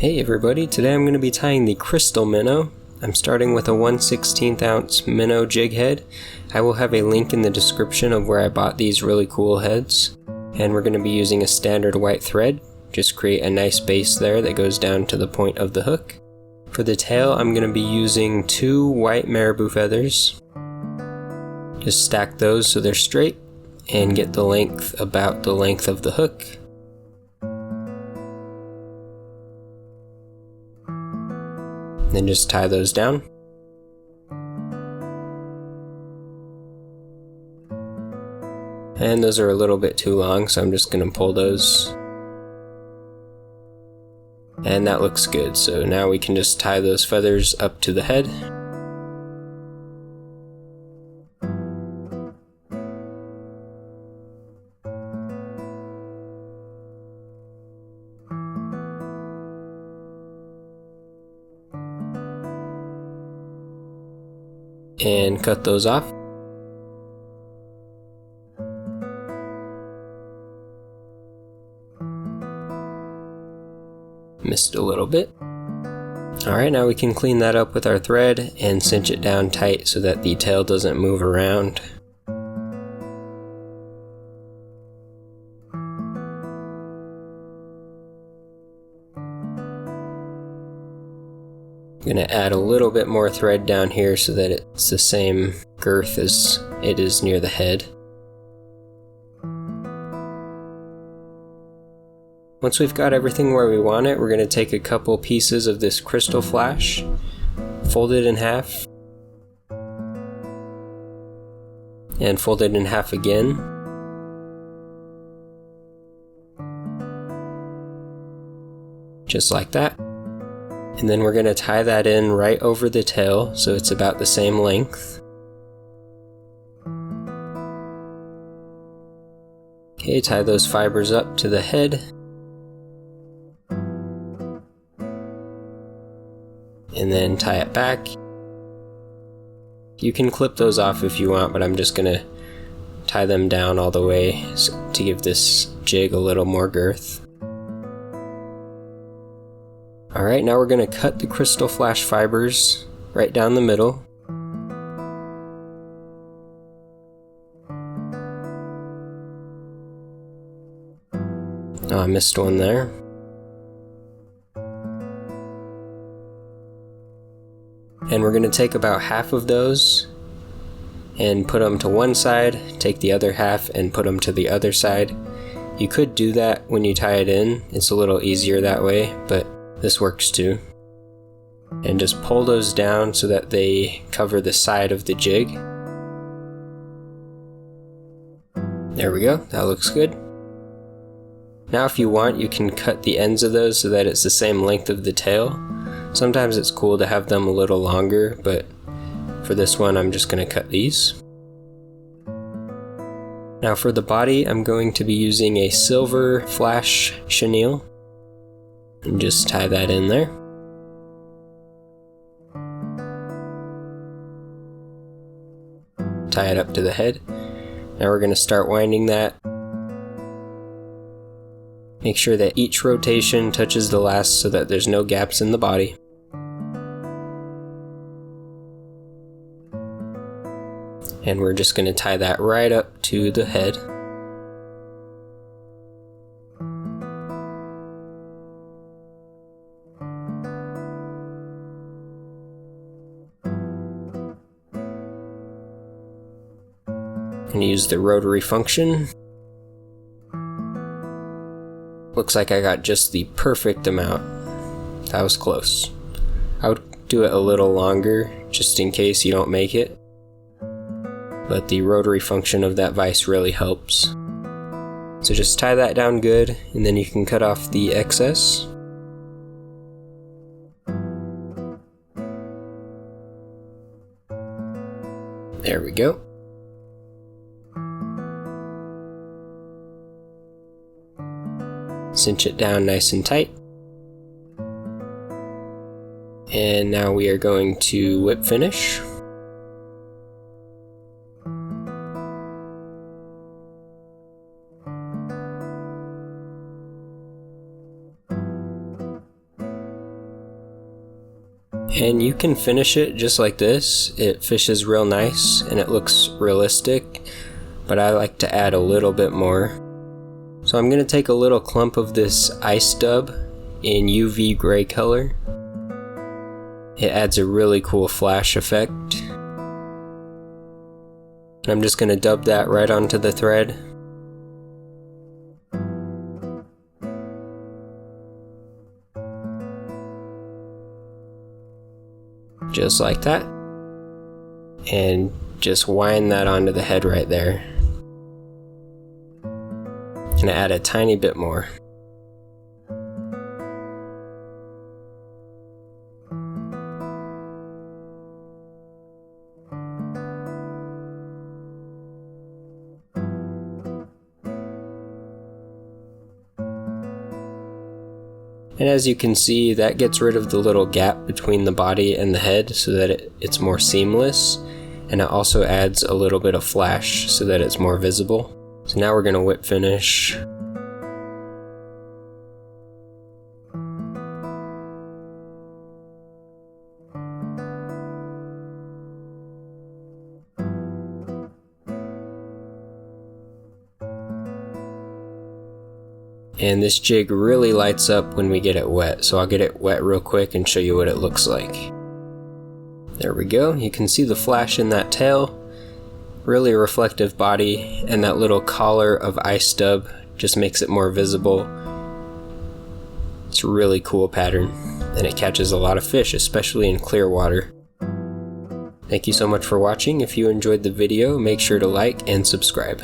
Hey everybody, today I'm going to be tying the crystal minnow. I'm starting with a 1/16 ounce minnow jig head. I will have a link in the description of where I bought these really cool heads. And we're going to be using a standard white thread. Just create a nice base there that goes down to the point of the hook. For the tail, I'm going to be using 2 white marabou feathers. Just stack those so they're straight and get the length about the length of the hook. Then just tie those down. And those are a little bit too long, so I'm just going to pull those. And that looks good, so now we can just tie those feathers up to the head. And cut those off. Missed a little bit. Alright, now we can clean that up with our thread and cinch it down tight so that the tail doesn't move around. I'm going to add a little bit more thread down here so that it's the same girth as it is near the head. Once we've got everything where we want it, we're going to take a couple pieces of this crystal flash, fold it in half, and fold it in half again. Just like that. And then we're going to tie that in right over the tail so it's about the same length. Okay, tie those fibers up to the head. And then tie it back. You can clip those off if you want, but I'm just going to tie them down all the way to give this jig a little more girth. Alright, now we're going to cut the crystal flash fibers right down the middle. Oh, I missed one there. And we're going to take about half of those and put them to one side, take the other half and put them to the other side. You could do that when you tie it in, it's a little easier that way, but this works too. And just pull those down so that they cover the side of the jig. There we go, that looks good. Now if you want, you can cut the ends of those so that it's the same length of the tail. Sometimes it's cool to have them a little longer, but for this one I'm just going to cut these. Now for the body, I'm going to be using a silver flash chenille. And just tie that in there. Tie it up to the head. Now we're going to start winding that. Make sure that each rotation touches the last so that there's no gaps in the body. And we're just going to tie that right up to the head. And use the rotary function. Looks like I got just the perfect amount. That was close. I would do it a little longer just in case you don't make it. But the rotary function of that vise really helps. So just tie that down good and then you can cut off the excess. There we go. Cinch it down nice and tight. And now we are going to whip finish. And you can finish it just like this. It fishes real nice and it looks realistic, but I like to add a little bit more. So I'm going to take a little clump of this ice dub in UV gray color. It adds a really cool flash effect. And I'm just going to dub that right onto the thread. Just like that. And just wind that onto the head right there. And add a tiny bit more. And as you can see, that gets rid of the little gap between the body and the head so that it's more seamless, and it also adds a little bit of flash so that it's more visible. So now we're going to whip finish. And this jig really lights up when we get it wet, so I'll get it wet real quick and show you what it looks like. There we go, you can see the flash in that tail, really reflective body, and that little collar of ice stub just makes it more visible. It's a really cool pattern, and it catches a lot of fish, especially in clear water. Thank you so much for watching. If you enjoyed the video, make sure to like and subscribe.